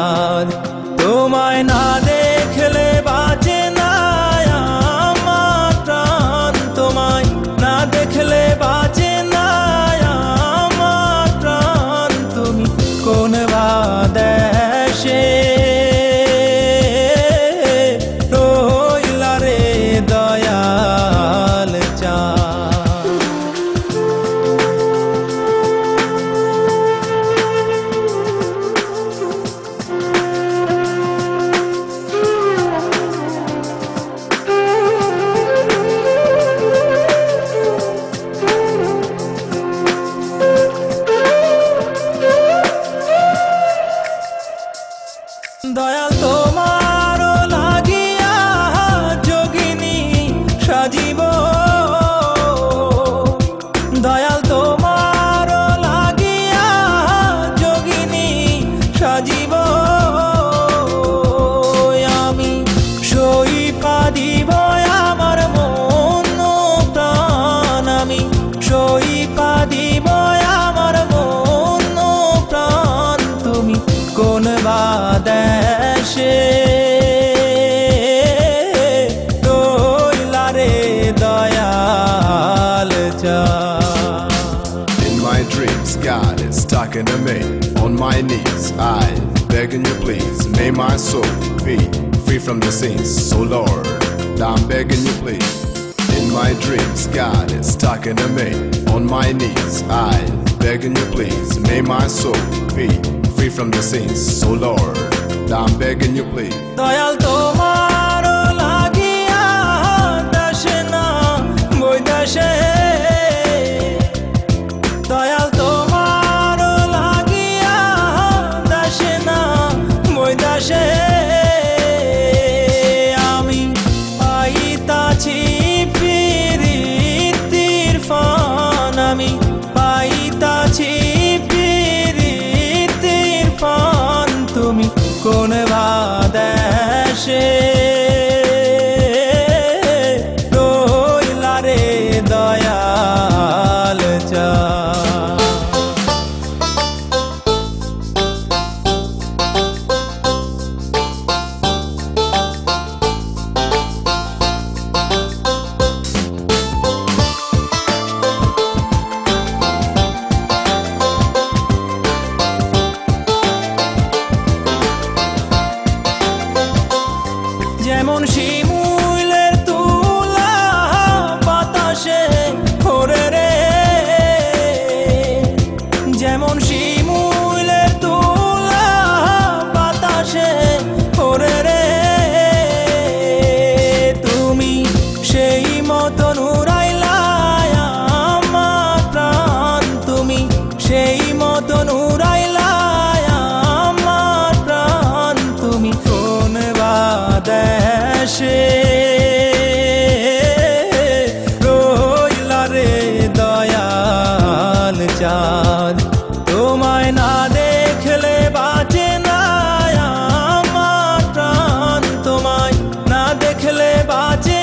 চাঁদ তোমায় না দেখলে বাঁচে না আমার প্রাণ তোমায় না দেখলে বাঁচে না আমার প্রাণ তুমি কোন বা দেশে রইলা রে দয়াল চাঁদ দয়াল তোমার লাগিয়া যোগিনী সাজিব দয়াল তোমার লাগিয়া যোগিনী সাজিব আমি সই পাদিব আমার মন প্রাণ আমি সই পাদিব আমার মন প্রাণ তুমি কোন বা দেশে রইলা রে দয়াল চাঁদ। In my dreams, God is talking to me. On my knees, I begging you please, may my soul be free from the sins. So Lord, I'm begging you please. In my dreams, God is talking to me. On my knees, I begging you please, may my soul be free from the sins. So Lord, I'm begging you please. Dayal তোমার লাগিয়া দাসে না বৈদাসে দয়াল তোমার লাগিয়া দাসে না বৈদাসে আমি পাইতাছি প্রীতির ফান আমি পাইতাছি প্রীতির ফান তুমি কোন বা দেশে রইলা রে দয়াল চাঁদ। যেমন শিমুলের তুলা বাতাসে ওরে রে যেমন শিমুলের তুলা বাতাসে ওরে রে তুমি সেই মতন উড়াইলা আমার প্রাণ তুমি সেই মতন উড়াইলা আমার প্রাণ তুমি কোন বা দেশে রইলা রে দয়াল চাঁদ তোমায় না দেখলে বাঁচে না আমার প্রাণ তোমায় না দেখলে বাঁচে